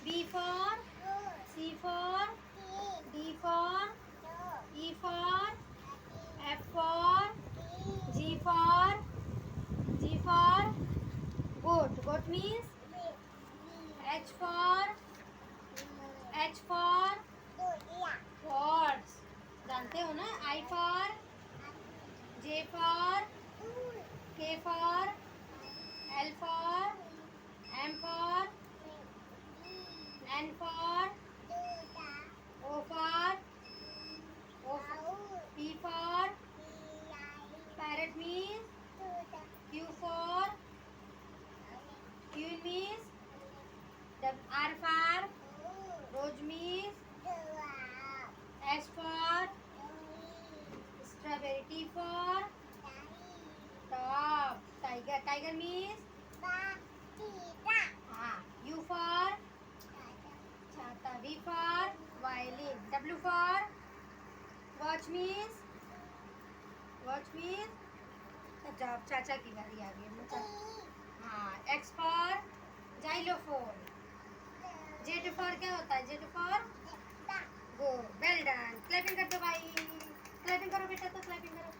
B for C for D for E for F for G for goat. Goat means H for horse. जानते हो ना? I for J for K for L for M for N for O for P for parrot means Q for Q means R for rose means S for strawberry. T for top. Tiger means U for छाता. V for violin. W for watch means जब चाचा की बारी आ गई. हाँ. X for xylophone. Z for क्या होता है? Z for go. Well done. Clapping कर दो भाई. क्लैपिंग करो बेटा. तो क्लैपिंग करो.